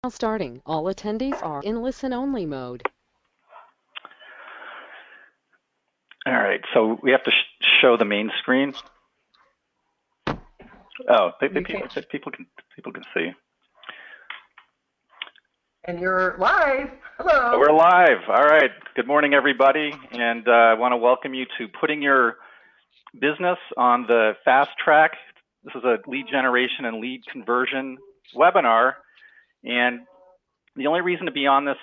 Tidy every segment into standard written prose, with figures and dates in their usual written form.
Starting. All attendees are in listen-only mode. All right, so we have to show the main screen. Oh, people can see. And you're live. Hello. We're live. All right. Good morning, everybody, and I want to welcome you to Putting Your Business on the Fast Track. This is a lead generation and lead conversion webinar, and the only reason to be on this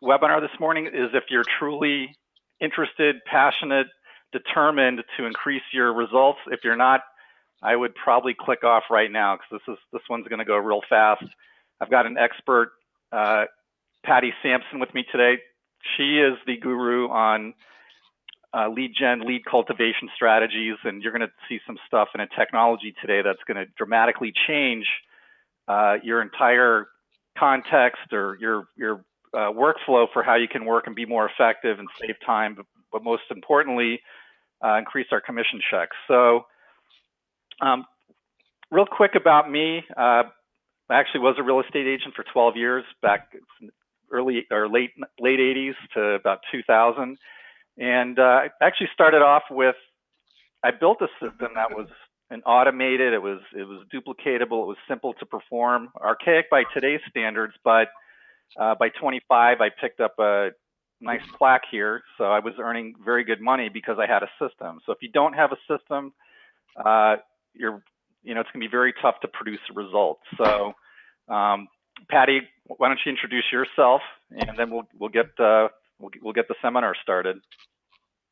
webinar this morning is if you're truly interested, passionate, determined to increase your results. If you're not, I would probably click off right now because this one's going to go real fast. I've got an expert, Patty Sampson, with me today. She is the guru on lead gen, lead cultivation strategies, and you're going to see some stuff in a technology today that's going to dramatically change your entire context or your workflow for how you can work and be more effective and save time, but most importantly, increase our commission checks. So real quick about me, I actually was a real estate agent for 12 years back early or late 80s to about 2000. And I actually started off with, I built a system that was an automated, it was duplicatable, it was simple to perform, archaic by today's standards, but by 25, I picked up a nice plaque here. So I was earning very good money because I had a system. So if you don't have a system, it's gonna be very tough to produce a result. So Patty, why don't you introduce yourself, and then we'll get the seminar started.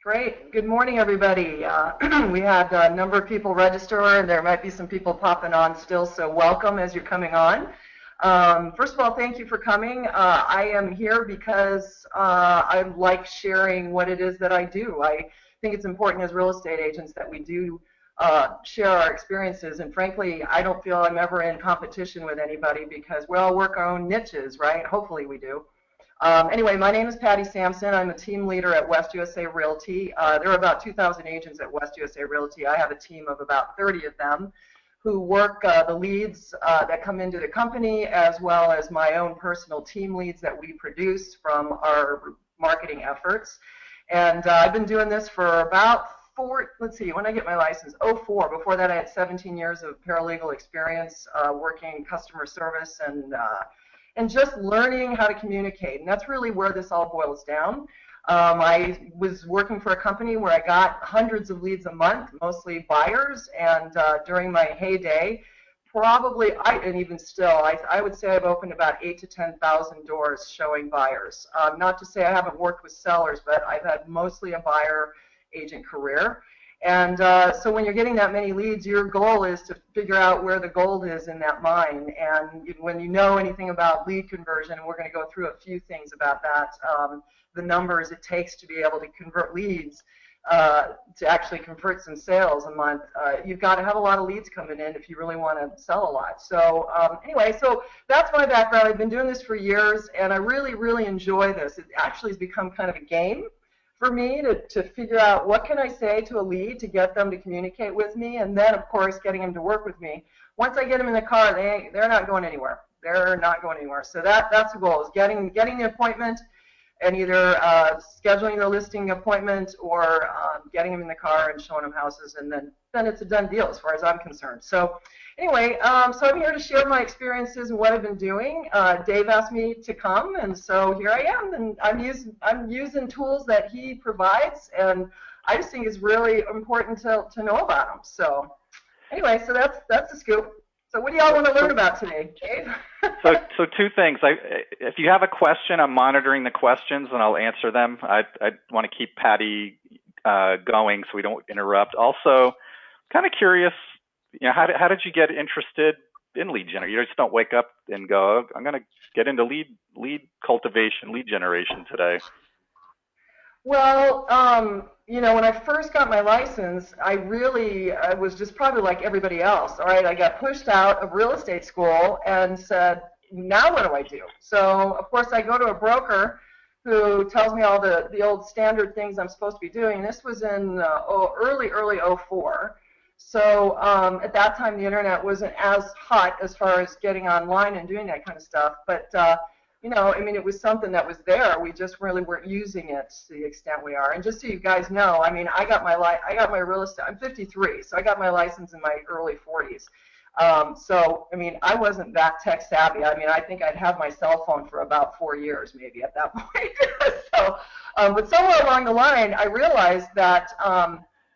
Great. Good morning, everybody. We had a number of people register, and there might be some people popping on still, so welcome as you're coming on. First of all, thank you for coming. I am here because I like sharing what it is that I do. I think it's important as real estate agents that we do share our experiences, and frankly, I don't feel I'm ever in competition with anybody because we all work our own niches, right? Hopefully we do. Anyway, my name is Patty Sampson. I'm a team leader at West USA Realty. There are about 2,000 agents at West USA Realty. I have a team of about 30 of them who work the leads that come into the company, as well as my own personal team leads that we produce from our marketing efforts. And I've been doing this for about when I get my license, 04. Before that, I had 17 years of paralegal experience working customer service and just learning how to communicate. And that's really where this all boils down. I was working for a company where I got hundreds of leads a month, mostly buyers, and during my heyday, and even still, I would say I've opened about 8,000 to 10,000 doors showing buyers. Not to say I haven't worked with sellers, but I've had mostly a buyer agent career. And so when you're getting that many leads, your goal is to figure out where the gold is in that mine. And when you know anything about lead conversion, and we're going to go through a few things about that, the numbers it takes to be able to convert leads, to actually convert some sales a month, you've got to have a lot of leads coming in if you really want to sell a lot. So anyway, so that's my background. I've been doing this for years, and I really, really enjoy this. It actually has become kind of a game for me to figure out what can I say to a lead to get them to communicate with me, and then, of course, getting them to work with me. Once I get them in the car, they're not going anywhere. They're not going anywhere. So that's the goal, is getting the appointment and either scheduling the listing appointment or getting them in the car and showing them houses, and then it's a done deal as far as I'm concerned. So anyway, so I'm here to share my experiences and what I've been doing. Dave asked me to come, and so here I am, and I'm using tools that he provides, and I just think it's really important to know about them. So anyway, so that's the scoop. So what do y'all want to learn about today, Dave? so two things. If you have a question, I'm monitoring the questions and I'll answer them. I want to keep Patty going so we don't interrupt. Also, kind of curious, how did you get interested in lead generation? You just don't wake up and go, I'm going to get into lead cultivation, lead generation today. Well, when I first got my license, I was just probably like everybody else. All right, I got pushed out of real estate school and said, now what do I do? So, of course, I go to a broker who tells me all the old standard things I'm supposed to be doing. This was in early 04. So at that time, the internet wasn't as hot as far as getting online and doing that kind of stuff. But you know, I mean, it was something that was there. We just really weren't using it to the extent we are. And just so you guys know, I mean, I got my real estate. I'm 53, so I got my license in my early 40s. So, I mean, I wasn't that tech savvy. I mean, I think I'd have my cell phone for about 4 years maybe at that point. So, but somewhere along the line, I realized that,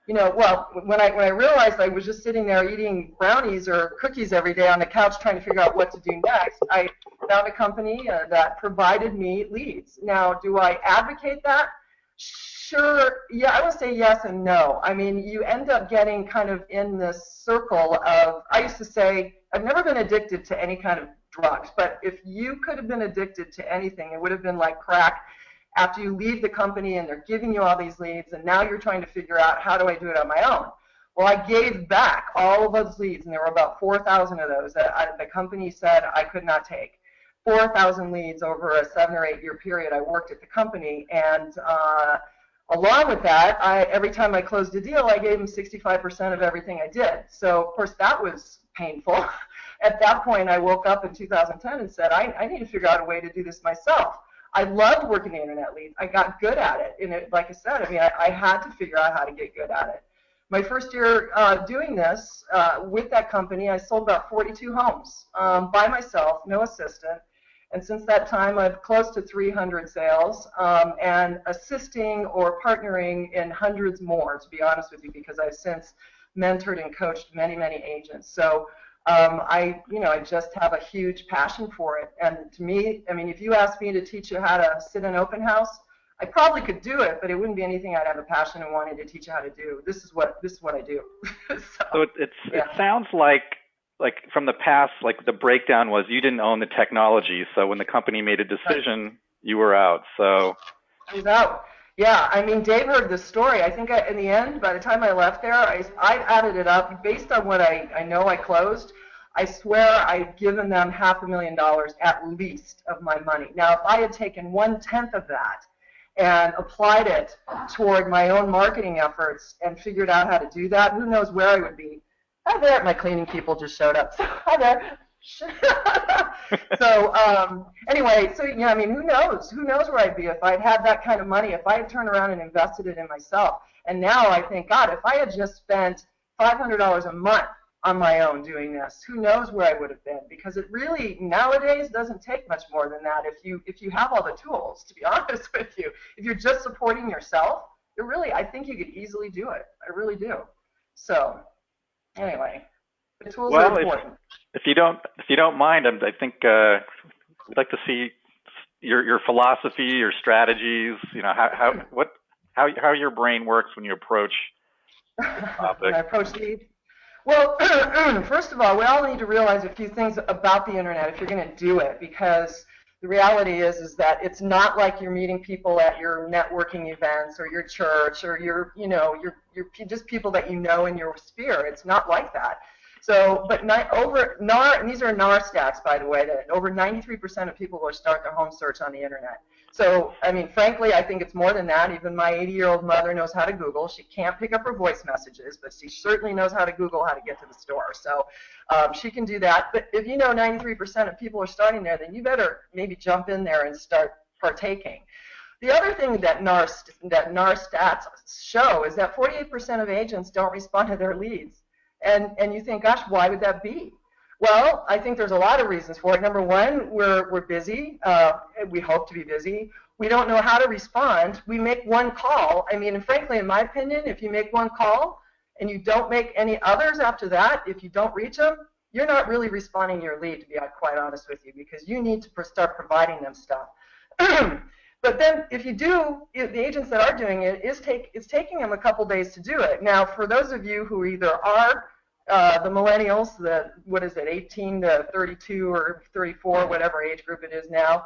you know, well, when I realized I was just sitting there eating brownies or cookies every day on the couch trying to figure out what to do next, I found a company that provided me leads. Now, do I advocate that? Sure, yeah, I would say yes and no. I mean, you end up getting kind of in this circle of, I used to say, I've never been addicted to any kind of drugs, but if you could have been addicted to anything, it would have been like crack. After you leave the company and they're giving you all these leads, and now you're trying to figure out, how do I do it on my own? Well, I gave back all of those leads, and there were about 4,000 of those that the company said I could not take. 4,000 leads over a 7 or 8 year period I worked at the company, and along with that, every time I closed a deal, I gave them 65% of everything I did. So, of course, that was painful. At that point, I woke up in 2010 and said, I need to figure out a way to do this myself. I loved working the internet leads. I got good at it. And like I said, I mean, I had to figure out how to get good at it. My first year doing this with that company, I sold about 42 homes by myself, no assistant. And since that time, I've close to 300 sales and assisting or partnering in hundreds more, to be honest with you, because I've since mentored and coached many, many agents. So I just have a huge passion for it. And to me, I mean, if you asked me to teach you how to sit in open house, I probably could do it, but it wouldn't be anything I'd have a passion and wanted to teach you how to do. This is what I do. So it sounds like from the past, like the breakdown was you didn't own the technology. So when the company made a decision, you were out. So I was out. Yeah, I mean, Dave heard the story. I think in the end, by the time I left there, I added it up based on what I know I closed. I swear I'd given them $500,000 at least of my money. Now, if I had taken 1/10 of that and applied it toward my own marketing efforts and figured out how to do that, who knows where I would be. Hi there, my cleaning people just showed up. Hi there. So anyway, so yeah, I mean, who knows? Who knows where I'd be if I'd had that kind of money, if I had turned around and invested it in myself. And now I think, God, if I had just spent $500 a month on my own doing this, who knows where I would have been? Because it really nowadays doesn't take much more than that if you have all the tools, to be honest with you. If you're just supporting yourself, it really, I think you could easily do it. I really do. So anyway, the tools are important. If you don't mind, I think we'd like to see your philosophy, your strategies. You know how your brain works when you approach the topic. When I approach lead. Well, first of all, we all need to realize a few things about the internet if you're going to do it, because the reality is that it's not like you're meeting people at your networking events or your church or your just people that you know in your sphere. It's not like that. So, but and these are NAR stats, by the way, that over 93% of people will start their home search on the internet. So, I mean, frankly, I think it's more than that. Even my 80-year-old mother knows how to Google. She can't pick up her voice messages, but she certainly knows how to Google how to get to the store. So she can do that. But if you know 93% of people are starting there, then you better maybe jump in there and start partaking. The other thing that NAR stats show is that 48% of agents don't respond to their leads. And you think, gosh, why would that be? Well, I think there's a lot of reasons for it. Number one, we're busy. We hope to be busy. We don't know how to respond. We make one call. I mean, and frankly, in my opinion, if you make one call and you don't make any others after that, if you don't reach them, you're not really responding to your lead, to be quite honest with you, because you need to start providing them stuff. But then if you do, the agents that are doing it, it's taking them a couple days to do it. Now, for those of you who either are the millennials, 18 to 32 or 34, whatever age group it is now,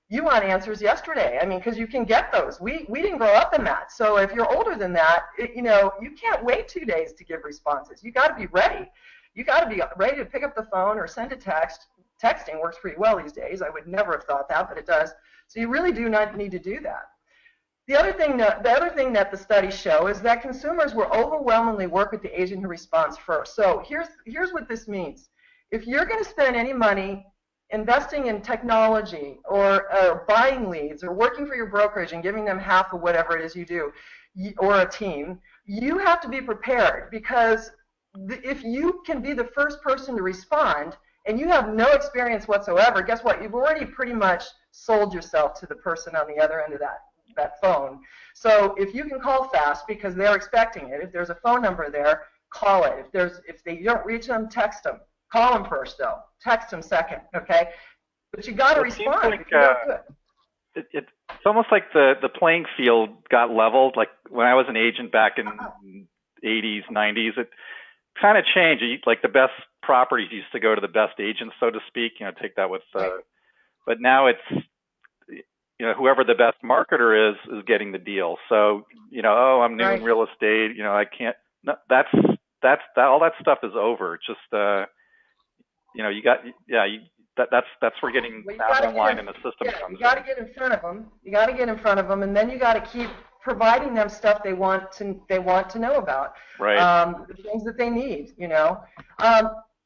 you want answers yesterday. I mean, because you can get those. We didn't grow up in that. So if you're older than that, you can't wait 2 days to give responses. You got to be ready. You got to be ready to pick up the phone or send a text. Texting works pretty well these days. I would never have thought that, but it does. So you really do not need to do that. The other thing that the studies show is that consumers will overwhelmingly work with the agent who responds first. So here's what this means. If you're going to spend any money investing in technology or buying leads or working for your brokerage and giving them half of whatever it is you do, or a team, you have to be prepared, because if you can be the first person to respond and you have no experience whatsoever, guess what? You've already pretty much sold yourself to the person on the other end of that phone. So if you can call fast because they're expecting it, if there's a phone number there, call it. If you don't reach them, text them. Call them first, though. Text them second, okay? But you got to respond. It's almost like the playing field got leveled. Like when I was an agent back in 80s, 90s, it kind of changed. Like the best properties used to go to the best agents, so to speak. Take that with. But now it's whoever the best marketer is getting the deal. So I'm new in real estate. I can't. No, that's all that stuff is over. It's just that's where getting out online in the system comes. You got to get in front of them. You got to get in front of them, and then you got to keep providing them stuff they want to know about. Right. The things that they need.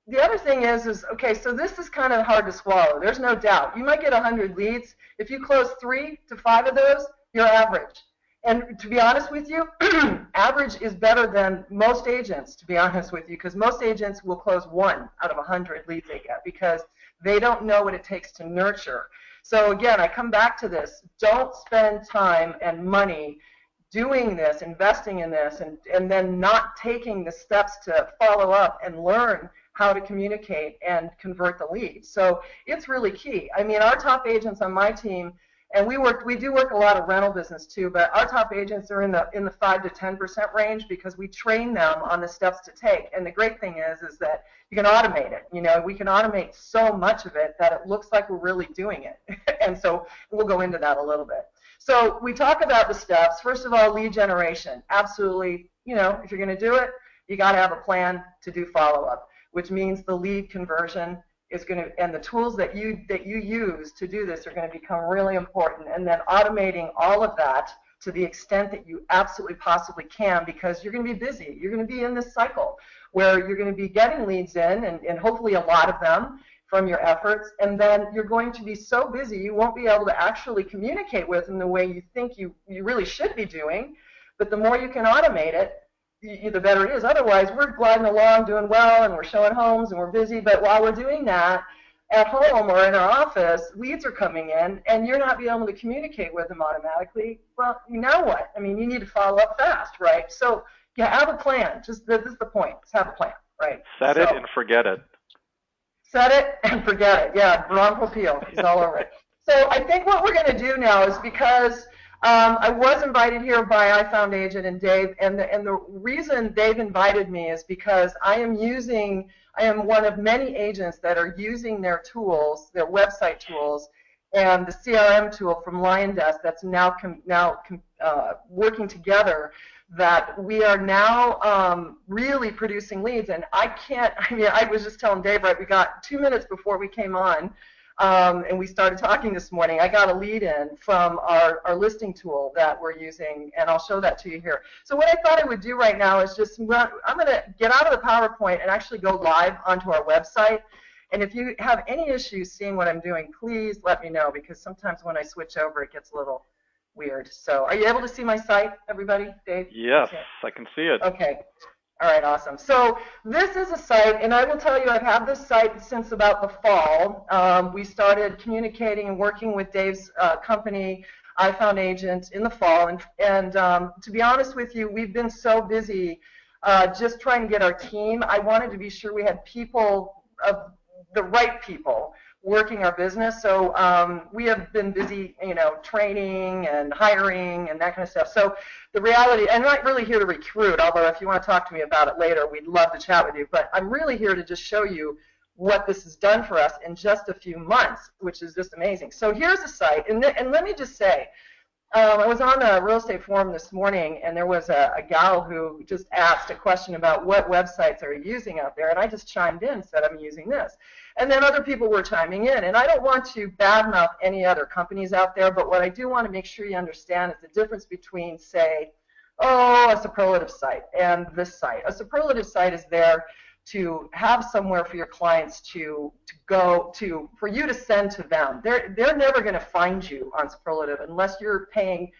The other thing is okay. So this is kind of hard to swallow. There's no doubt. You might get 100 leads. If you close 3 to 5 of those, you're average. And to be honest with you, average is better than most agents, to be honest with you, because most agents will close 1 out of 100 leads they get because they don't know what it takes to nurture. So again, I come back to this. Don't spend time and money doing this, investing in this, and then not taking the steps to follow up and learn how to communicate and convert the leads. So it's really key. I mean, our top agents on my team, and we do work a lot of rental business too, but our top agents are in the 5 to 10% range because we train them on the steps to take. And the great thing is that you can automate it. We can automate so much of it that it looks like we're really doing it. And so we'll go into that a little bit. So we talk about the steps. First of all, lead generation. Absolutely, if you're going to do it, you got to have a plan to do follow-up, which means the lead conversion is going to, and the tools that you use to do this are going to become really important. And then automating all of that to the extent that you absolutely possibly can, because you're going to be busy. You're going to be in this cycle where you're going to be getting leads in, and hopefully a lot of them from your efforts, and then you're going to be so busy you won't be able to actually communicate with them the way you think you really should be doing. But the more you can automate it, the better it is. Otherwise, we're gliding along, doing well, and we're showing homes, and we're busy. But while we're doing that, at home or in our office, leads are coming in, and you're not being able to communicate with them automatically. Well, now what? I mean, you need to follow up fast, right? So, have a plan. Just this is the point. Just have a plan, right? Set it and forget it. Set it and forget it. Yeah, Bronco Peel. He's all over it. So I think what we're going to do now is, because I was invited here by iFound and Dave, and the reason Dave invited me is because I am one of many agents that are using their tools, their website tools, and the CRM tool from LionDesk that's now working together, that we are now really producing leads. And I was just telling Dave, right, we got 2 minutes before we came on, and we started talking this morning, I got a lead in from our listing tool that we're using, and I'll show that to you here. So what I thought I would do right now is I'm going to get out of the PowerPoint and actually go live onto our website. And if you have any issues seeing what I'm doing, please let me know, because sometimes when I switch over, it gets a little weird. So are you able to see my site, everybody? Dave? Yes, I can see it. Okay. All right, awesome. So this is a site, and I will tell you, I've had this site since about the fall. We started communicating and working with Dave's company, iFound Agent, in the fall. And to be honest with you, we've been so busy just trying to get our team. I wanted to be sure we had people, the right people, working our business. So we have been busy, training and hiring and that kind of stuff. So the reality, I'm not really here to recruit, although if you want to talk to me about it later, we'd love to chat with you. But I'm really here to just show you what this has done for us in just a few months, which is just amazing. So here's the site. And let me just say, I was on a real estate forum this morning, and there was a gal who just asked a question about what websites are you using out there, and I just chimed in and said I'm using this. And then other people were chiming in. And I don't want to badmouth any other companies out there, but what I do want to make sure you understand is the difference between, say, a superlative site and this site. A superlative site is there to have somewhere for your clients to go to, for you to send to them. They're never going to find you on superlative unless you're paying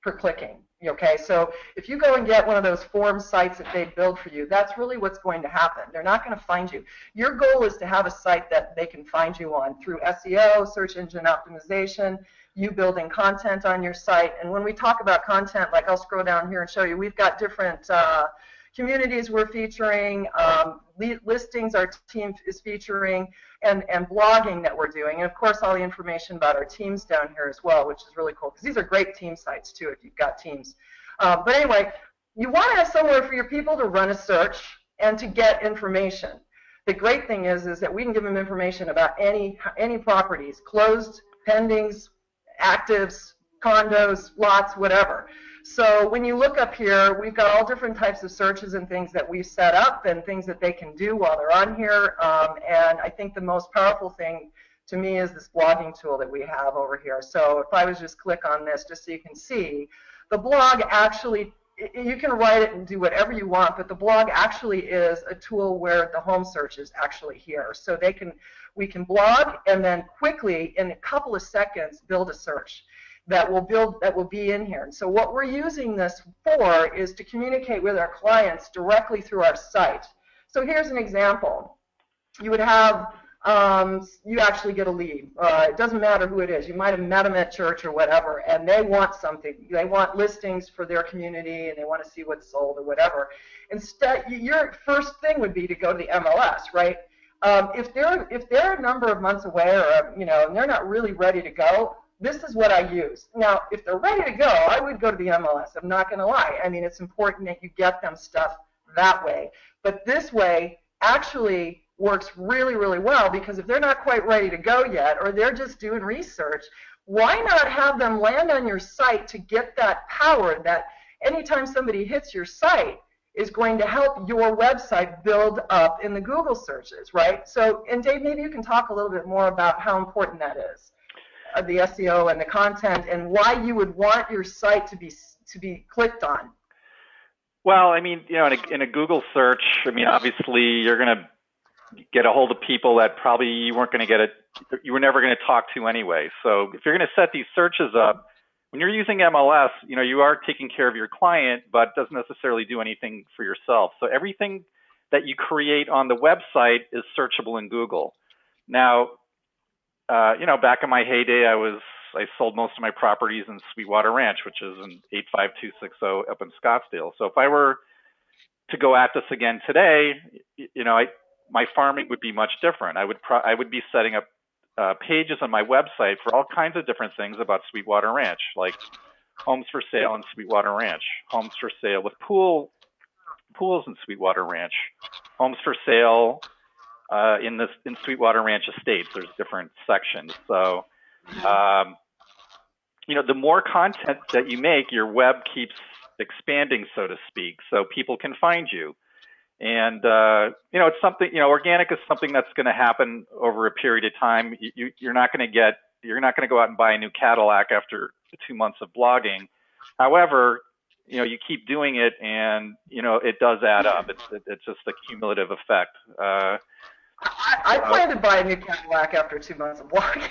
per clicking. Okay, so if you go and get one of those form sites that they build for you, that's really what's going to happen. They're not going to find you. Your goal is to have a site that they can find you on through SEO, search engine optimization, you building content on your site. And when we talk about content, like I'll scroll down here and show you, we've got different communities we're featuring, listings our team is featuring, and blogging that we're doing. And of course, all the information about our teams down here as well, which is really cool, because these are great team sites too if you've got teams. But anyway, you want to have somewhere for your people to run a search and to get information. The great thing is that we can give them information about any properties, closed, pendings, actives, condos, lots, whatever. So when you look up here, we've got all different types of searches and things that we've set up and things that they can do while they're on here. And I think the most powerful thing to me is this blogging tool that we have over here. So if I was just click on this, just so you can see, the blog actually, you can write it and do whatever you want, but the blog actually is a tool where the home search is actually here. So we can blog and then quickly, in a couple of seconds, build a search that will be in here. And so what we're using this for is to communicate with our clients directly through our site. So here's an example. You would have, you actually get a lead. It doesn't matter who it is. You might have met them at church or whatever, and they want something. They want listings for their community, and they want to see what's sold or whatever. Instead, your first thing would be to go to the MLS, right? If they're a number of months away, or and they're not really ready to go, this is what I use. Now, if they're ready to go, I would go to the MLS. I'm not going to lie. I mean, it's important that you get them stuff that way. But this way actually works really, really well, because if they're not quite ready to go yet, or they're just doing research, why not have them land on your site to get that power that anytime somebody hits your site is going to help your website build up in the Google searches, right? So, and Dave, maybe you can talk a little bit more about how important that is. The SEO and the content, and why you would want your site to be clicked on. Well, I mean, in a Google search, I mean, obviously you're going to get a hold of people that probably you were never going to talk to anyway. So if you're going to set these searches up, when you're using MLS, you are taking care of your client, but doesn't necessarily do anything for yourself. So everything that you create on the website is searchable in Google. Now, back in my heyday, I sold most of my properties in Sweetwater Ranch, which is in 85260 up in Scottsdale. So if I were to go at this again today, my farming would be much different. I would be setting up pages on my website for all kinds of different things about Sweetwater Ranch, like homes for sale in Sweetwater Ranch, homes for sale with pools in Sweetwater Ranch, homes for sale in Sweetwater Ranch Estates. There's different sections. So, the more content that you make, your web keeps expanding, so to speak, so people can find you. And, it's something, organic is something that's going to happen over a period of time. You're not going to go out and buy a new Cadillac after 2 months of blogging. However, you keep doing it, and, it does add up. It's just a cumulative effect. I plan to buy a new Cadillac after 2 months of blogging.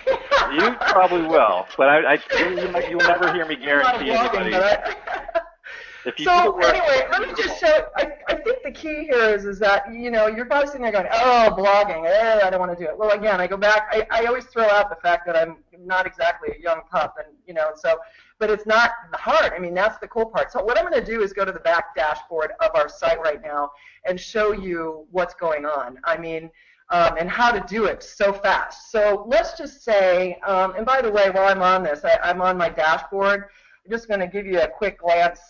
You probably will, but you'll never hear me guarantee anybody. Anyway, let me just show. I think the key here is that you're probably sitting there going, "Oh, blogging, I don't want to do it." Well, again, I go back. I always throw out the fact that I'm not exactly a young pup, and but it's not hard. I mean, that's the cool part. So what I'm going to do is go to the back dashboard of our site right now and show you what's going on. I mean. And how to do it so fast. So let's just say, and by the way, while I'm on this, I'm on my dashboard. I'm just going to give you a quick glance,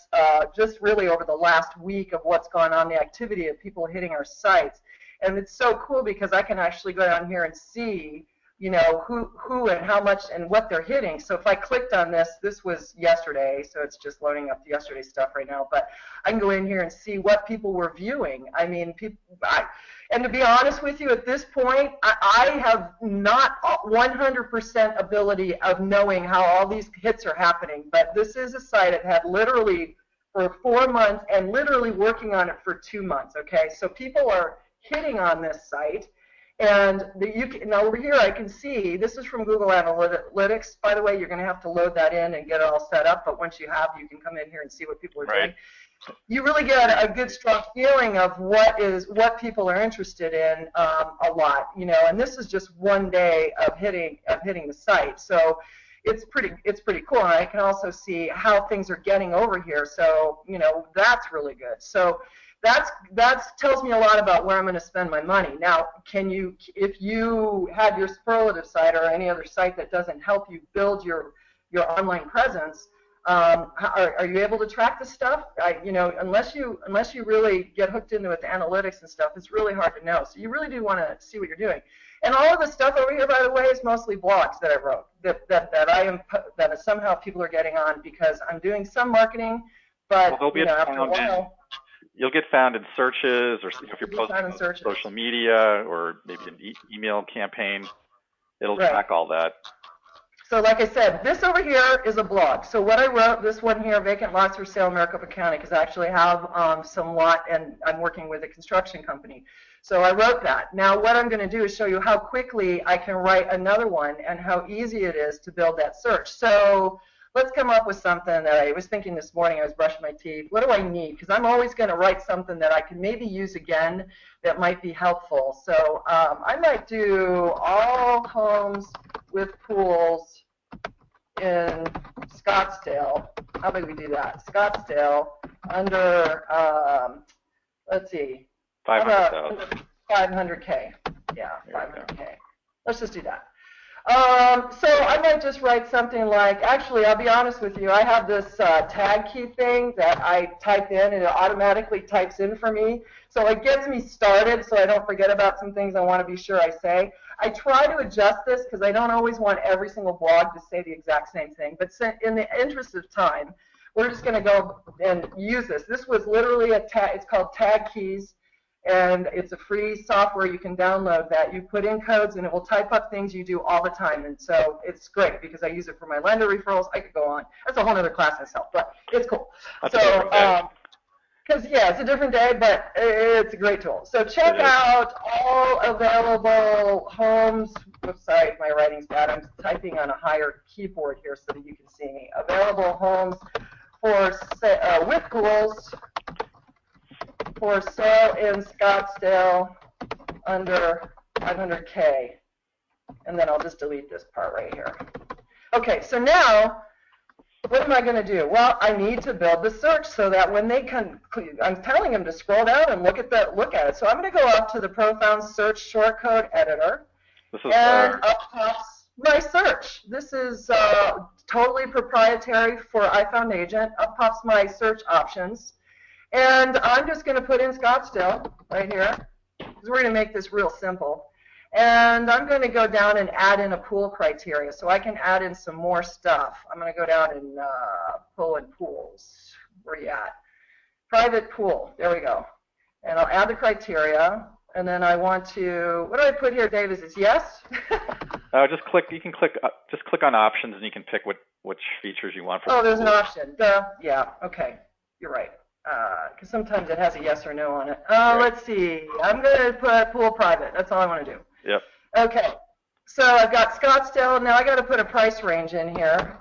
just really over the last week of what's gone on, the activity of people hitting our sites. And it's so cool because I can actually go down here and see you know, who and how much and what they're hitting. So if I clicked on this, this was yesterday, so it's just loading up the yesterday stuff right now, but I can go in here and see what people were viewing. I mean, and to be honest with you, at this point, I have not 100% ability of knowing how all these hits are happening, but this is a site I've had literally for 4 months and literally working on it for 2 months, okay? So people are hitting on this site. And now over here I can see, this is from Google Analytics. By the way, you're going to have to load that in and get it all set up, but once you have, you can come in here and see what people are doing. You really get a good, strong feeling of what people are interested in a lot, you know. And this is just one day of hitting the site, so it's pretty cool. And I can also see how things are getting over here, so you know that's really good. So that tells me a lot about where I'm going to spend my money. Now, if you had your superlative site or any other site that doesn't help you build your online presence, are you able to track this stuff? You know, unless you really get hooked into it, the analytics and stuff, it's really hard to know. So you really do want to see what you're doing. And all of the stuff over here, by the way, is mostly blogs that I wrote that somehow people are getting on because I'm doing some marketing, but you know, after a while. You'll get found in searches, or if you're posting on social media, or maybe an email campaign, it'll track all that. So like I said, this over here is a blog. So what I wrote, this one here, vacant lots for sale in Maricopa County, because I actually have some lot, and I'm working with a construction company. So I wrote that. Now what I'm going to do is show you how quickly I can write another one and how easy it is to build that search. So let's come up with something that I was thinking this morning. I was brushing my teeth. What do I need? Because I'm always going to write something that I can maybe use again that might be helpful. So I might do all homes with pools in Scottsdale. How about we do that? Scottsdale under, let's see. 500,000. 500K. Yeah, 500K. Let's just do that. So I might just write something like, actually, I'll be honest with you, I have this tag key thing that I type in, and it automatically types in for me. So it gets me started so I don't forget about some things I want to be sure I say. I try to adjust this because I don't always want every single blog to say the exact same thing. But in the interest of time, we're just going to go and use this. This was literally a tag. It's called Tag Keys. And it's a free software. You can download that. You put in codes, and it will type up things you do all the time. And so it's great because I use it for my lender referrals. I could go on. That's a whole other class myself, but it's cool. So, because, yeah, it's a different day, but it's a great tool. So check out all available homes. Oops, sorry, my writing's bad. I'm typing on a higher keyboard here so that you can see me. Available homes for with pools for sale in Scottsdale under 500K. And then I'll just delete this part right here. Okay, so now, what am I going to do? Well, I need to build the search so that when they can, I'm telling them to scroll down and look at it. So I'm going to go up to the Profound Search Shortcode Editor, and up pops my search. This is totally proprietary for iFound Agent. Up pops my search options. And I'm just going to put in Scottsdale right here, because we're going to make this real simple. And I'm going to go down and add in a pool criteria, so I can add in some more stuff. I'm going to go down and pull in pools. Where are you at? Private pool. There we go. And I'll add the criteria. And then I want to, what do I put here, Dave? Is it yes? Just click. You can click. Just click on options, and you can pick which features you want. Oh, there's an option. Yeah. Okay. You're right. Because sometimes it has a yes or no on it. Let's see. I'm going to put pool private. That's all I want to do. Yep. Okay. So I've got Scottsdale. Now I got to put a price range in here.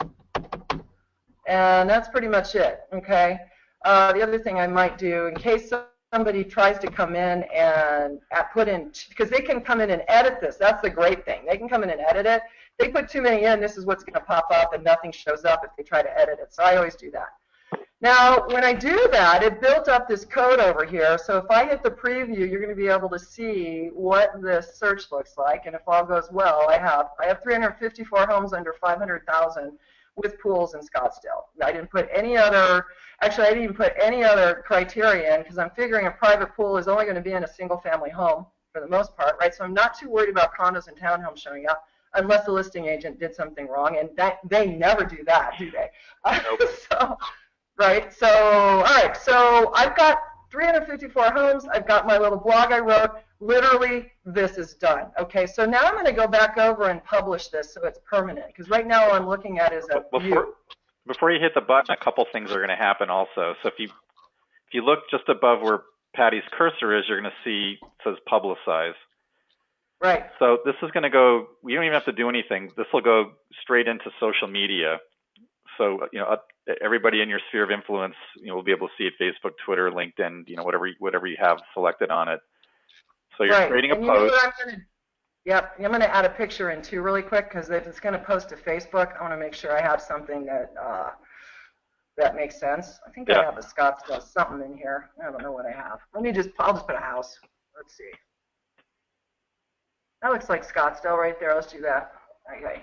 And that's pretty much it. Okay. The other thing I might do, in case somebody tries to come in and put in, because they can come in and edit this. That's the great thing. They can come in and edit it. If they put too many in, this is what's going to pop up, and nothing shows up if they try to edit it. So I always do that. Now, when I do that, it built up this code over here. So if I hit the preview, you're going to be able to see what this search looks like. And if all goes well, I have 354 homes under 500,000 with pools in Scottsdale. I didn't put any other. Actually, I didn't even put any other criteria in because I'm figuring a private pool is only going to be in a single-family home for the most part, right? So I'm not too worried about condos and townhomes showing up. unless the listing agent did something wrong, and that they never do that, do they? Nope. So, right. So, all right. So I've got 354 homes. I've got my little blog I wrote. Literally, this is done. Okay. So now I'm going to go back over and publish this so it's permanent, because right now all I'm looking at is a view. Before you hit the button, a couple things are going to happen also. So if you look just above where Patty's cursor is, you're going to see it says publicize. Right. So this is going to go, you don't even have to do anything. This will go straight into social media. So, everybody in your sphere of influence, will be able to see it: Facebook, Twitter, LinkedIn, whatever you have selected on it. So you're creating a post. Yep, I'm going to add a picture in too really quick, because if it's going to post to Facebook, I want to make sure I have something that makes sense. I think I have a Scottsdale something in here. I don't know what I have. I'll just put a house. Let's see. That looks like Scottsdale right there. Let's do that. Okay.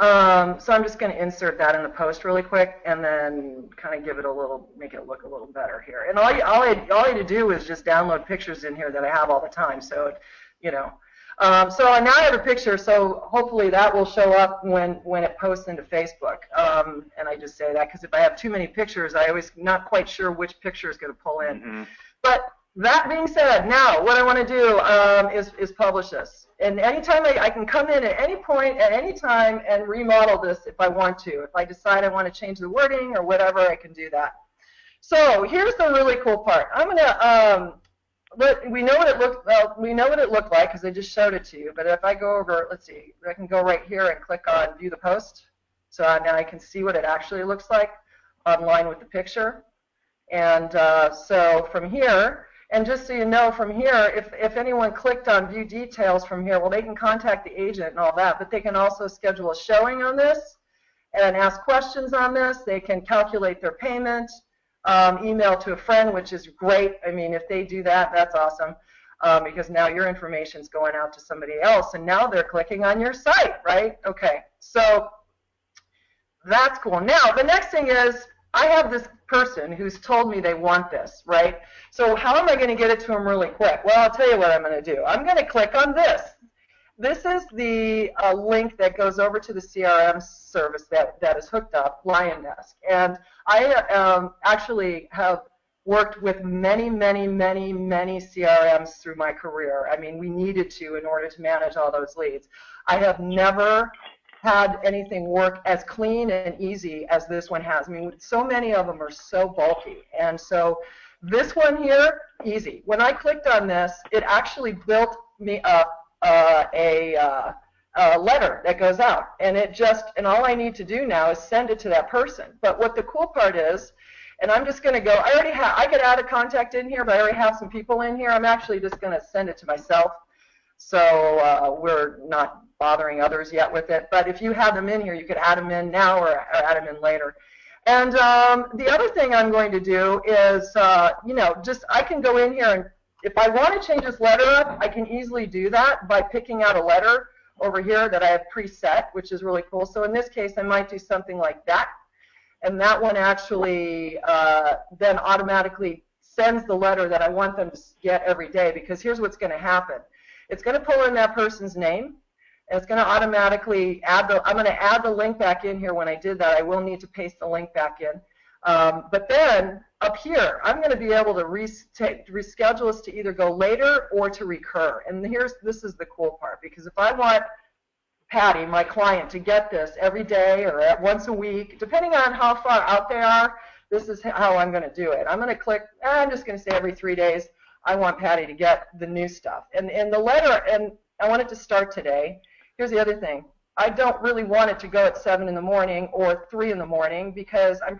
So I'm just going to insert that in the post really quick, and then kind of make it look a little better here. And all you need to do is just download pictures in here that I have all the time. So, so now I have a picture, so hopefully that will show up when it posts into Facebook. And I just say that because if I have too many pictures, I always not quite sure which picture is going to pull in. Mm-hmm. But that being said, now what I want to do is publish this. And anytime I can come in at any point, at any time, and remodel this if I want to. If I decide I want to change the wording or whatever, I can do that. So here's the really cool part. I'm going to we know what it looked. Well, we know what it looked like because I just showed it to you. But if I go over, let's see, I can go right here and click on View the Post. So now I can see what it actually looks like online with the picture. And so from here. And just so you know, from here, if anyone clicked on View Details from here, well, they can contact the agent and all that, but they can also schedule a showing on this and ask questions on this. They can calculate their payment, email to a friend, which is great. I mean, if they do that, that's awesome, because now your information is going out to somebody else, and now they're clicking on your site, right? Okay, so that's cool. Now, the next thing is, I have this person who's told me they want this, right? So how am I going to get it to them really quick? Well, I'll tell you what I'm going to do. I'm going to click on this. This is the link that goes over to the CRM service that is hooked up, LionDesk. And I actually have worked with many, many, many, many CRMs through my career. I mean, we needed to in order to manage all those leads. I have never had anything work as clean and easy as this one has. I mean, so many of them are so bulky. And so this one here, easy. When I clicked on this, it actually built me up a letter that goes out. And and all I need to do now is send it to that person. But what the cool part is, and I'm just going to go, I could add a contact in here, but I already have some people in here. I'm actually just going to send it to myself. So we're not bothering others yet with it. But if you have them in here, you could add them in now or add them in later. And the other thing I'm going to do is, I can go in here and if I want to change this letter up, I can easily do that by picking out a letter over here that I have preset, which is really cool. So in this case, I might do something like that. And that one actually then automatically sends the letter that I want them to get every day, because here's what's going to happen. It's going to pull in that person's name, and it's going to automatically I'm going to add the link back in here. When I did that, I will need to paste the link back in. But then up here, I'm going to be able to reschedule this to either go later or to recur. And this is the cool part, because if I want Patty, my client, to get this every day or once a week, depending on how far out they are, this is how I'm going to do it. I'm going to click, I'm just going to say every 3 days, I want Patty to get the new stuff. And the letter, and I want it to start today. Here's the other thing. I don't really want it to go at 7 in the morning or 3 in the morning, because I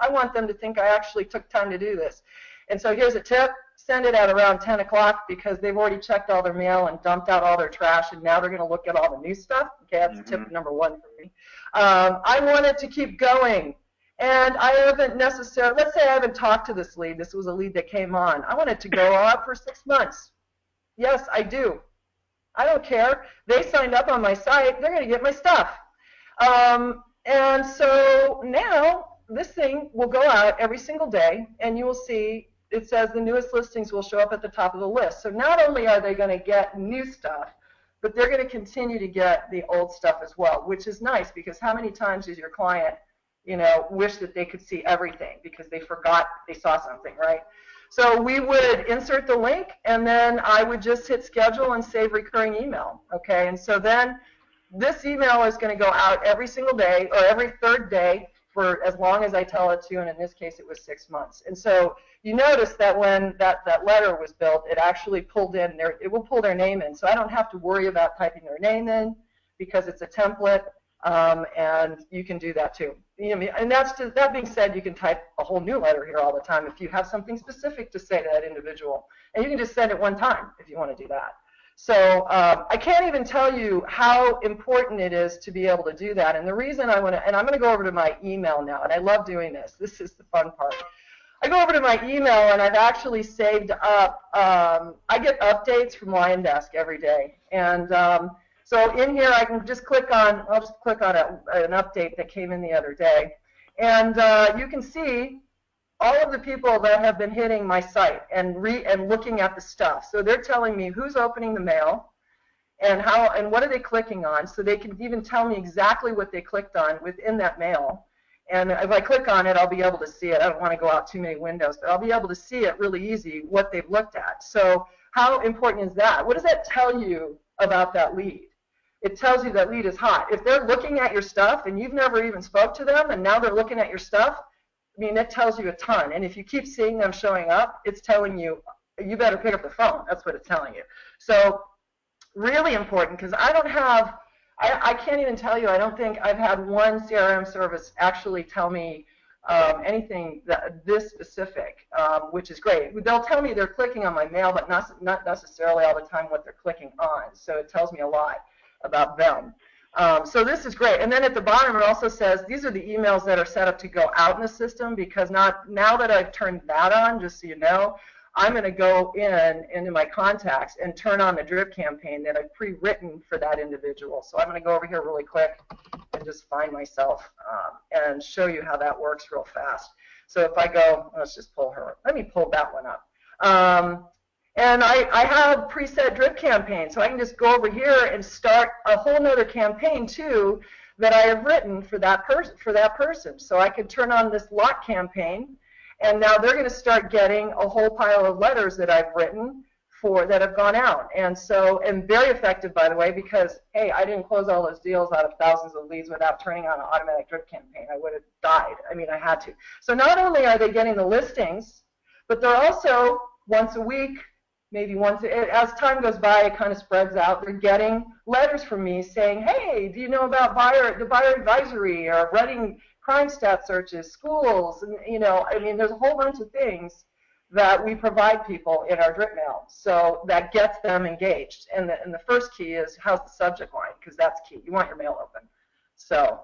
want them to think I actually took time to do this. And so here's a tip. Send it at around 10 o'clock, because they've already checked all their mail and dumped out all their trash, and now they're going to look at all the new stuff. Okay, that's tip number 1 for me. I want it to keep going. And I haven't necessarily, let's say I haven't talked to this lead. This was a lead that came on. I want it to go out for 6 months. Yes, I do. I don't care. They signed up on my site. They're going to get my stuff. And so now this thing will go out every single day, and you will see it says the newest listings will show up at the top of the list. So not only are they going to get new stuff, but they're going to continue to get the old stuff as well, which is nice because how many times does your client, wish that they could see everything because they forgot they saw something, right? So we would insert the link, and then I would just hit schedule and save recurring email, okay? And so then this email is going to go out every single day or every third day for as long as I tell it to, and in this case it was 6 months. And so you notice that when that letter was built, it actually pulled in it will pull their name in. So I don't have to worry about typing their name in because it's a template, and you can do that too. And that being said, you can type a whole new letter here all the time if you have something specific to say to that individual. And you can just send it one time if you want to do that. So I can't even tell you how important it is to be able to do that. And the reason I want to, and I'm going to go over to my email now, and I love doing this. This is the fun part. I go over to my email, and I've actually saved up, I get updates from LionDesk every day. And so in here, I can just click on, I'll just click on an update that came in the other day. And you can see all of the people that have been hitting my site and looking at the stuff. So they're telling me who's opening the mail and how and what are they clicking on. So they can even tell me exactly what they clicked on within that mail. And if I click on it, I'll be able to see it. I don't want to go out too many windows, but I'll be able to see it really easy, what they've looked at. So how important is that? What does that tell you about that lead? It tells you that lead is hot. If they're looking at your stuff and you've never even spoke to them and now they're looking at your stuff, I mean, that tells you a ton. And if you keep seeing them showing up, it's telling you, you better pick up the phone. That's what it's telling you. So really important because I don't have, I can't even tell you, I don't think I've had one CRM service actually tell me anything this specific, which is great. They'll tell me they're clicking on my mail, but not necessarily all the time what they're clicking on. So it tells me a lot about them. So this is great. And then at the bottom it also says these are the emails that are set up to go out in the system because now that I've turned that on, just so you know, I'm going to go into my contacts and turn on the drip campaign that I've pre-written for that individual. So I'm going to go over here really quick and just find myself and show you how that works real fast. So if I go, let's just pull her. Let me pull that one up. And I have preset drip campaign, so I can just go over here and start a whole nother campaign too that I have written for that person. So I could turn on this lot campaign, and now they're going to start getting a whole pile of letters that I've written that have gone out. And so, and very effective, by the way, because hey, I didn't close all those deals out of thousands of leads without turning on an automatic drip campaign. I would have died. I mean, I had to. So not only are they getting the listings, but they're also once a week. Maybe once, as time goes by, it kind of spreads out. They're getting letters from me saying, hey, do you know about the buyer advisory or running crime stat searches, schools, and I mean, there's a whole bunch of things that we provide people in our drip mail. So that gets them engaged. And the first key is how's the subject line, because that's key. You want your mail open. So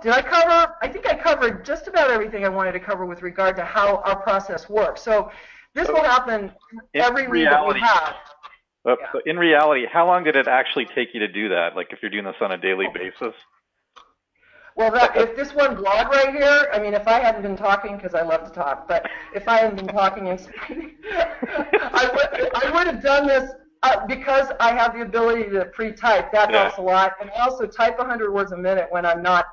did I cover? I think I covered just about everything I wanted to cover with regard to how our process works. So this will happen every week that we have. But in reality, how long did it actually take you to do that? Like if you're doing this on a daily basis? Well, if this one blog right here, I mean, if I hadn't been talking, because I love to talk, but if I hadn't been talking and speaking, I would have done this because I have the ability to pre-type. That helps a lot. And I also type 100 words a minute when I'm not,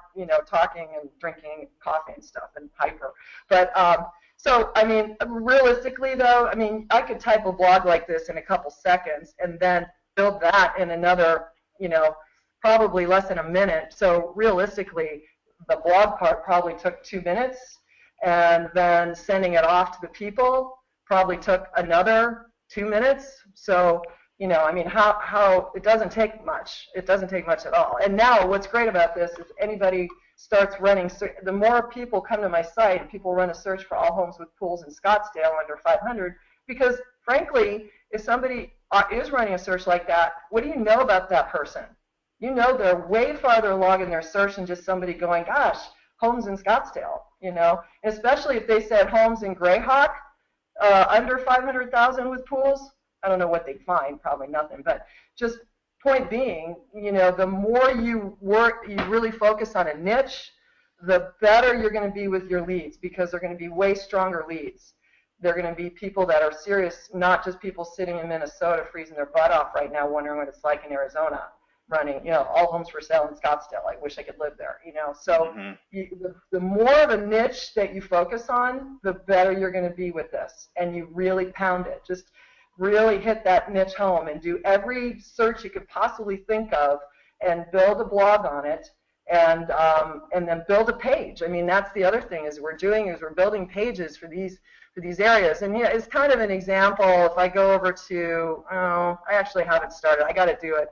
talking and drinking coffee and stuff and hyper. But so, I mean, realistically, though, I mean, I could type a blog like this in a couple seconds and then build that in another, probably less than a minute. So realistically, the blog part probably took 2 minutes, and then sending it off to the people probably took another 2 minutes. So, I mean, how it doesn't take much. It doesn't take much at all. And now what's great about this is anybody starts running, the more people come to my site, people run a search for all homes with pools in Scottsdale under 500, because frankly, if somebody is running a search like that, what do you know about that person? They're way farther along in their search than just somebody going, gosh, homes in Scottsdale, especially if they said homes in Grayhawk, under 500,000 with pools. I don't know what they'd find, probably nothing, but just point being, the more you really focus on a niche, the better you're going to be with your leads because they're going to be way stronger leads. They're going to be people that are serious, not just people sitting in Minnesota freezing their butt off right now wondering what it's like in Arizona running, all homes for sale in Scottsdale. I wish I could live there, So the more of a niche that you focus on, the better you're going to be with this. And you really pound it. Just really hit that niche home and do every search you could possibly think of and build a blog on it. And then build a page. I mean, that's the other thing we're building pages for these areas. And it's kind of an example. If I go over to, I actually haven't started. I got to do it.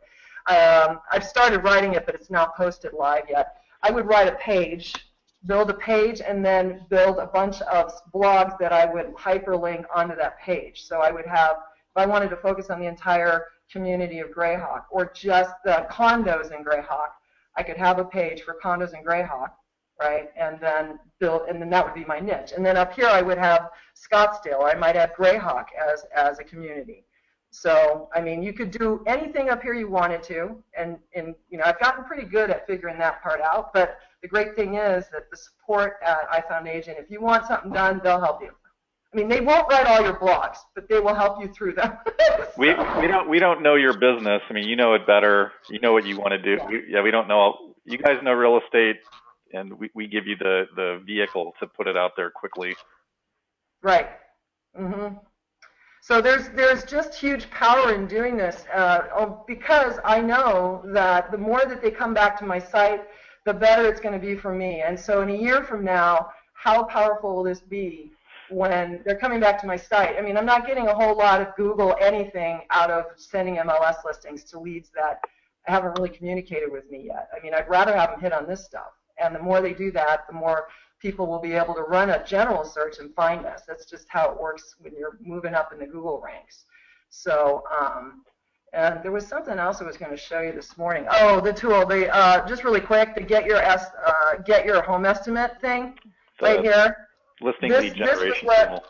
I've started writing it, but it's not posted live yet. I would write a page, build a page, and then build a bunch of blogs that I would hyperlink onto that page. So I would have, if I wanted to focus on the entire community of Grayhawk or just the condos in Grayhawk, I could have a page for condos in Grayhawk, right, and then that would be my niche. And then up here I would have Scottsdale. I might have Grayhawk as a community. So, I mean, you could do anything up here you wanted to, and I've gotten pretty good at figuring that part out, but the great thing is that the support at iFoundAgent, if you want something done, they'll help you. I mean, they won't write all your blogs, but they will help you through them. So. We don't know your business. I mean, you know it better. You know what you want to do. We don't know. You guys know real estate, and we give you the vehicle to put it out there quickly. Right. So there's just huge power in doing this because I know that the more that they come back to my site, the better it's going to be for me. And so in a year from now, how powerful will this be when they're coming back to my site? I mean, I'm not getting a whole lot of Google anything out of sending MLS listings to leads that haven't really communicated with me yet. I mean, I'd rather have them hit on this stuff. And the more they do that, the more people will be able to run a general search and find us. That's just how it works when you're moving up in the Google ranks. So, and there was something else I was going to show you this morning. Oh, the tool. Just really quick, the get your home estimate thing right here. Listing lead generation tool.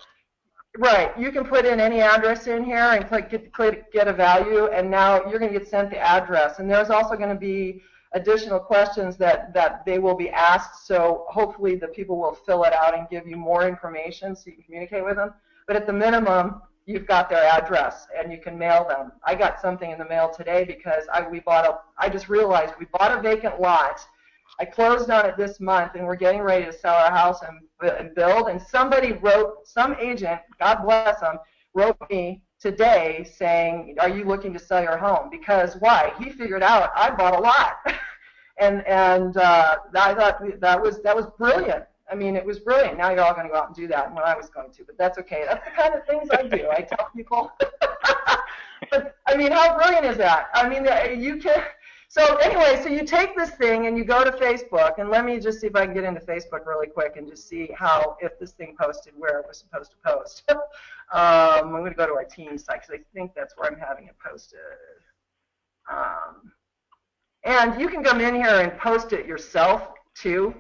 Right. You can put in any address in here and click get a value, and now you're going to get sent the address. And there's also going to be additional questions that they will be asked, so hopefully the people will fill it out and give you more information so you can communicate with them. But at the minimum, you've got their address and you can mail them. I got something in the mail today because I just realized we bought a vacant lot. I closed on it this month and we're getting ready to sell our house and build, and some agent, God bless him, wrote me today saying, are you looking to sell your home? Because why? He figured out I bought a lot. and I thought that was brilliant. I mean, it was brilliant. Now you're all going to go out and do that, and I was going to, but that's okay. That's the kind of things I do. I tell people. But, I mean, how brilliant is that? I mean, you can. So anyway, so you take this thing and you go to Facebook, and let me just see if I can get into Facebook really quick and just see if this thing posted where it was supposed to post. I'm going to go to our team site because I think that's where I'm having it posted. And you can come in here and post it yourself too,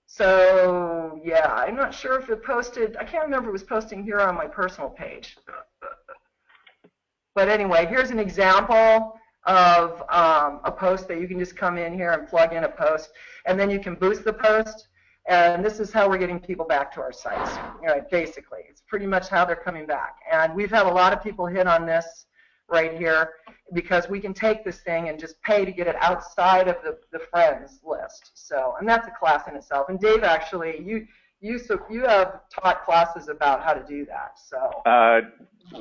So yeah, I'm not sure if it posted. I can't remember if it was posting here on my personal page. But anyway, here's an example of a post that you can just come in here and plug in a post, and then you can boost the post. And this is how we're getting people back to our sites, basically. It's pretty much how they're coming back. And we've had a lot of people hit on this right here because we can take this thing and just pay to get it outside of the friends list. So, and that's a class in itself. And Dave, actually, you have taught classes about how to do that. So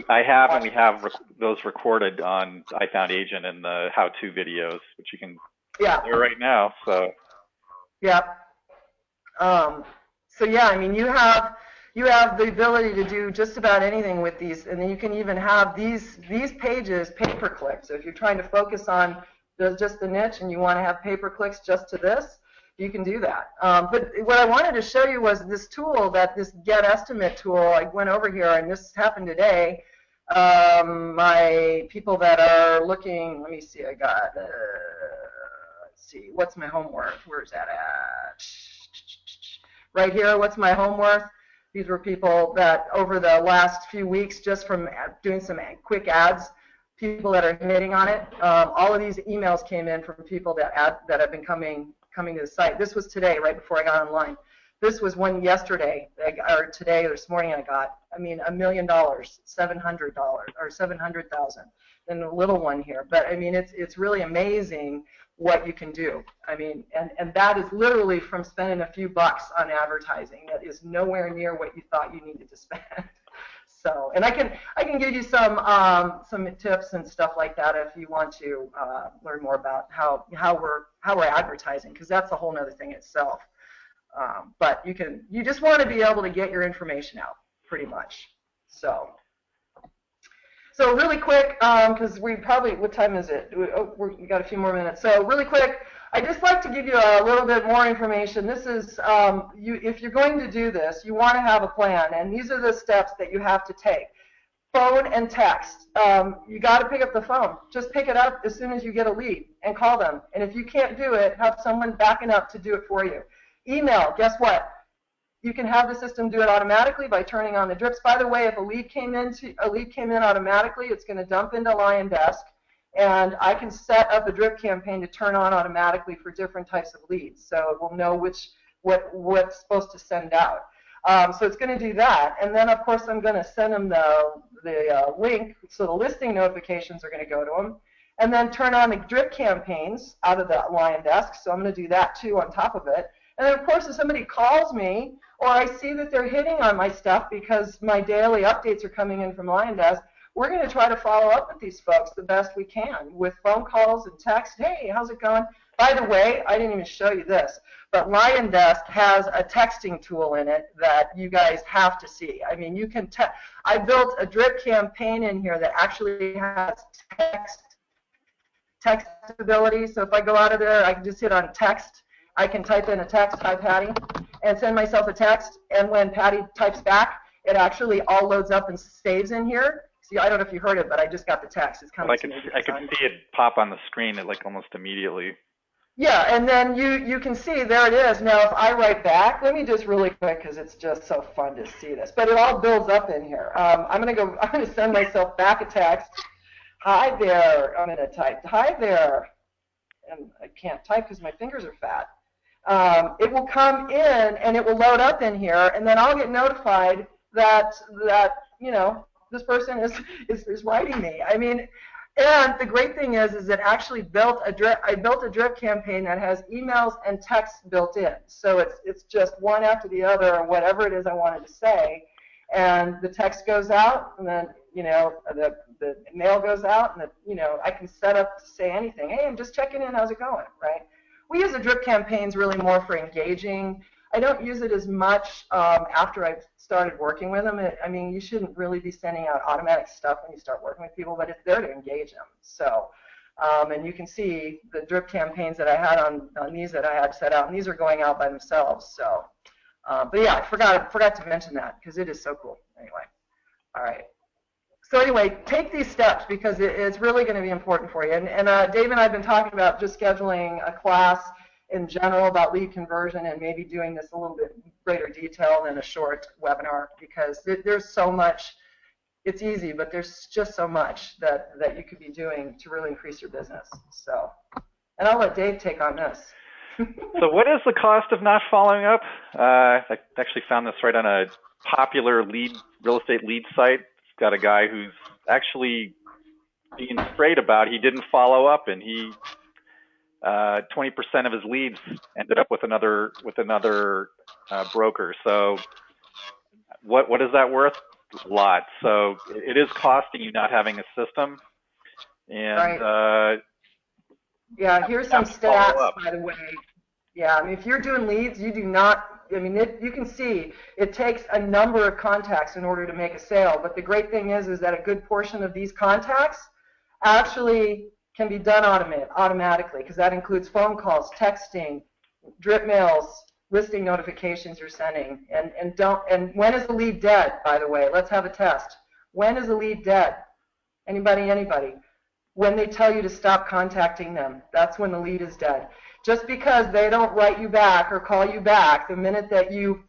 I have, and we have those recorded on iFoundAgent and the how-to videos, which you can hear right now. So yeah. So yeah, I mean, you have the ability to do just about anything with these, and then you can even have these pages pay-per-click. So if you're trying to focus on just the niche and you want to have pay-per-clicks just to this, you can do that. But what I wanted to show you was this tool, this Get Estimate tool. I went over here, and this happened today. My people that are looking, let me see, I got, let's see, what's my home worth? Where's that at? Right here, what's my home worth? These were people that over the last few weeks, just from doing some quick ads, people that are hitting on it. All of these emails came in from people that have been coming to the site. This was today, right before I got online. This was one yesterday, or today, or this morning I got. I mean, $1 million, $700 or 700,000, and a little one here. But I mean, it's really amazing what you can do. I mean, and that is literally from spending a few bucks on advertising. That is nowhere near what you thought you needed to spend. So, and I can give you some tips and stuff like that if you want to learn more about how we're advertising, because that's a whole other thing itself. But you just want to be able to get your information out, pretty much. So really quick, because we probably, what time is it? We got a few more minutes. So really quick, I'd just like to give you a little bit more information. This is, if you're going to do this, you want to have a plan, and these are the steps that you have to take. Phone and text. You got to pick up the phone. Just pick it up as soon as you get a lead and call them. And if you can't do it, have someone backing up to do it for you. Email, guess what? You can have the system do it automatically by turning on the drips. By the way, if a lead came in automatically, it's going to dump into LionDesk, and I can set up a drip campaign to turn on automatically for different types of leads, so it will know what's supposed to send out. So it's going to do that, and then of course I'm going to send them the link, so the listing notifications are going to go to them, and then turn on the drip campaigns out of the LionDesk. So I'm going to do that too on top of it. And then, of course, if somebody calls me or I see that they're hitting on my stuff because my daily updates are coming in from LionDesk, we're going to try to follow up with these folks the best we can with phone calls and text. Hey, how's it going? By the way, I didn't even show you this, but LionDesk has a texting tool in it that you guys have to see. I mean, you can I built a drip campaign in here that actually has text ability. So if I go out of there, I can just hit on text. I can type in a text, hi Patty, and send myself a text, and when Patty types back, it actually all loads up and saves in here. See, I don't know if you heard it, but I just got the text. It's coming I to me. I can see it pop on the screen like almost immediately. Yeah, and then you can see, there it is. Now, if I write back, let me just really quick, because it's just so fun to see this, but it all builds up in here. I'm going to send myself back a text. Hi there. I'm going to type, hi there. And I can't type because my fingers are fat. It will come in and it will load up in here, and then I'll get notified that you know, this person is writing me. I mean, and the great thing is it actually built a drip. I built a drip campaign that has emails and text built in, so it's just one after the other, or whatever it is I wanted to say, and the text goes out, and then the mail goes out, and I can set up to say anything. Hey, I'm just checking in. How's it going? Right. We use the drip campaigns really more for engaging. I don't use it as much after I've started working with them. I mean, you shouldn't really be sending out automatic stuff when you start working with people, but it's there to engage them. So, and you can see the drip campaigns that I had on these that I had set out, and these are going out by themselves. So, but yeah, I forgot to mention that because it is so cool. Anyway, all right. So anyway, take these steps because it's really going to be important for you. And Dave and I have been talking about just scheduling a class in general about lead conversion and maybe doing this a little bit greater detail than a short webinar, because there's so much. It's easy, but there's just so much that you could be doing to really increase your business. So, and I'll let Dave take on this. So what is the cost of not following up? I actually found this right on a popular real estate lead site. Got a guy who's actually being straight about he didn't follow up, and he 20% of his leads ended up with another broker. So what is that worth? A lot. So it is costing you not having a system. And right. Yeah, here's some stats, by the way. Yeah, I mean, if you're doing leads, you do not. I mean, you can see it takes a number of contacts in order to make a sale. But the great thing is that a good portion of these contacts actually can be done automatically, because that includes phone calls, texting, drip mails, listing notifications you're sending. And when is the lead dead, by the way? Let's have a test. When is the lead dead? Anybody? When they tell you to stop contacting them, that's when the lead is dead. Just because they don't write you back or call you back, the minute that you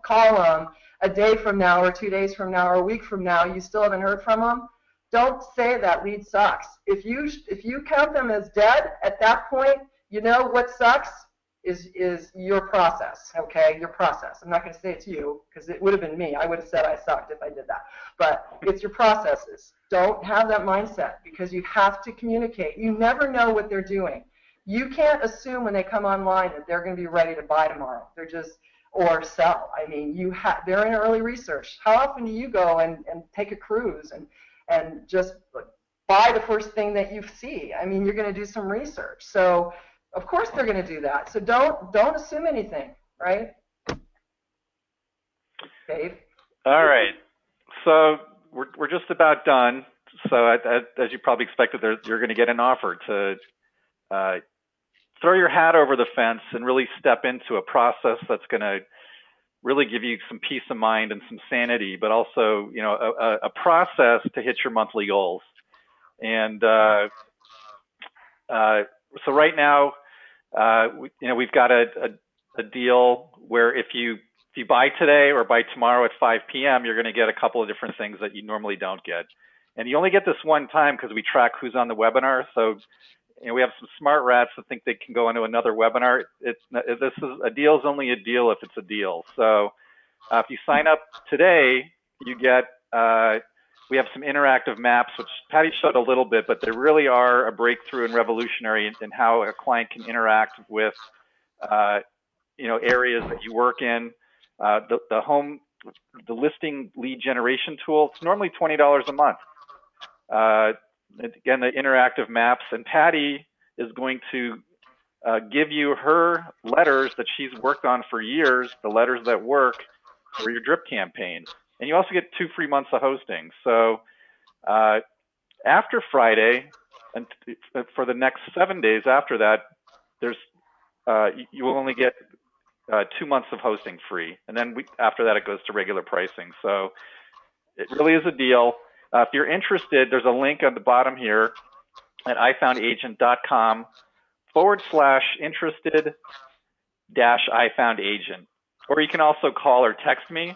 call them a day from now or 2 days from now or a week from now, you still haven't heard from them, don't say that lead sucks. If you count them as dead at that point, you know what sucks? is your process, okay? Your process. I'm not going to say it's you because it would have been me. I would have said I sucked if I did that. But it's your processes. Don't have that mindset because you have to communicate. You never know what they're doing. You can't assume when they come online that they're going to be ready to buy tomorrow. They're just, or sell. I mean, they're in early research. How often do you go and take a cruise and just buy the first thing that you see? I mean, you're going to do some research. So of course they're going to do that. So don't assume anything, right? Dave? All right. So we're just about done. So as you probably expected, you're going to get an offer to throw your hat over the fence and really step into a process that's going to really give you some peace of mind and some sanity, but also, you know, a process to hit your monthly goals. And so right now, we've got a deal where if you buy today or buy tomorrow at 5 p.m., you're going to get a couple of different things that you normally don't get. And you only get this one time because we track who's on the webinar. So, you know, we have some smart rats that think they can go into another webinar. A deal is only a deal if it's a deal. So if you sign up today, you get, we have some interactive maps, which Patty showed a little bit, but they really are a breakthrough and revolutionary in how a client can interact with, areas that you work in. The listing lead generation tool, it's normally $20 a month. Again, the interactive maps, and Patty is going to give you her letters that she's worked on for years, the letters that work for your drip campaigns. And you also get 2 free months of hosting. So after Friday, and for the next 7 days after that, you will only get 2 months of hosting free. And then after that, it goes to regular pricing. So it really is a deal. If you're interested, there's a link on the bottom here at ifoundagent.com/interested-ifoundagent. Or you can also call or text me.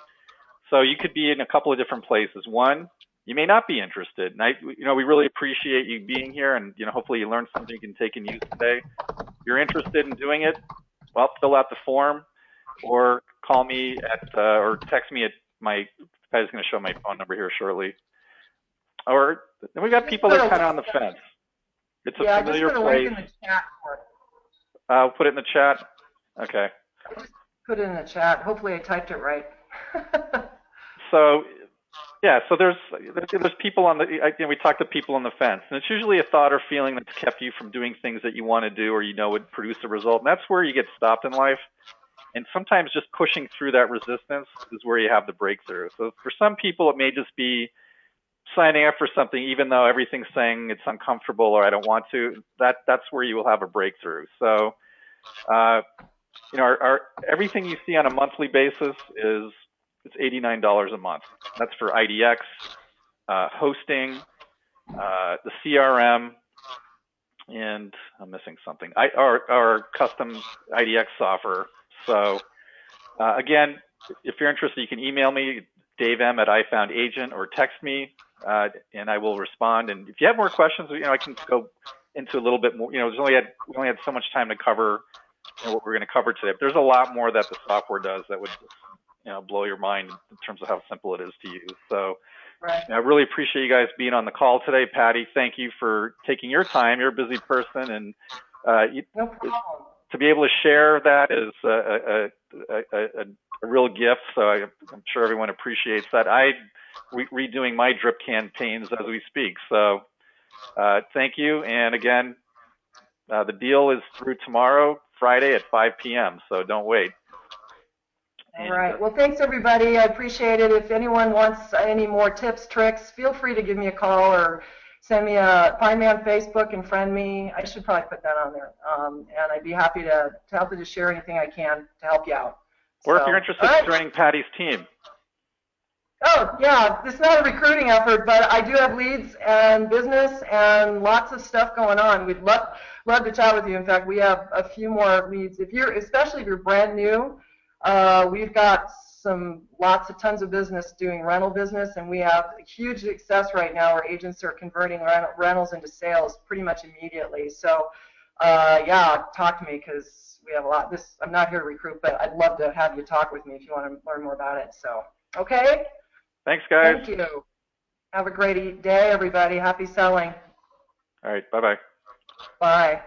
So you could be in a couple of different places. One, you may not be interested. And we really appreciate you being here, and hopefully you learned something you can take and use today. If you're interested in doing it, well, fill out the form or call me or text me at Patty's going to show my phone number here shortly. Or then we got people that are kind of on the fence. It's a familiar place. Link in the chat for it. I'll put it in the chat. Okay. I just put it in the chat. Hopefully I typed it right. So there's people on we talk to people on the fence, and it's usually a thought or feeling that's kept you from doing things that you want to do or would produce a result, and that's where you get stopped in life. And sometimes just pushing through that resistance is where you have the breakthrough. So for some people, it may just be signing up for something even though everything's saying it's uncomfortable or I don't want to. That's where you will have a breakthrough. So everything you see on a monthly basis it's $89 a month. That's for IDX, hosting, the CRM, and I'm missing something. Our custom IDX software. So again, if you're interested, you can email me, davem@ifoundagent, or text me, and I will respond. And if you have more questions, I can go into a little bit more. We only had so much time to cover what we're going to cover today. But there's a lot more that the software does that would blow your mind in terms of how simple it is to use. So I really appreciate you guys being on the call today. Patty, thank you for taking your time. You're a busy person, and no problem. To be able to share that is a real gift. So I'm sure everyone appreciates that. I'm redoing my drip campaigns as we speak. So thank you. And again, the deal is through tomorrow, Friday at 5 p.m. So don't wait. All right. Well, thanks, everybody. I appreciate it. If anyone wants any more tips, tricks, feel free to give me a call or find me on Facebook and friend me. I should probably put that on there. And I'd be happy to help you to share anything I can to help you out. Or if you're interested in joining Patty's team. Oh, yeah. It's not a recruiting effort, but I do have leads and business and lots of stuff going on. We'd love to chat with you. In fact, we have a few more leads. Especially if you're brand new, we've got tons of business doing rental business, and we have a huge success right now where agents are converting rentals into sales pretty much immediately. So yeah, talk to me because we have a lot. I'm not here to recruit, but I'd love to have you talk with me if you want to learn more about it. So, okay. Thanks, guys. Thank you. Have a great day, everybody. Happy selling. All right. Bye-bye. Bye.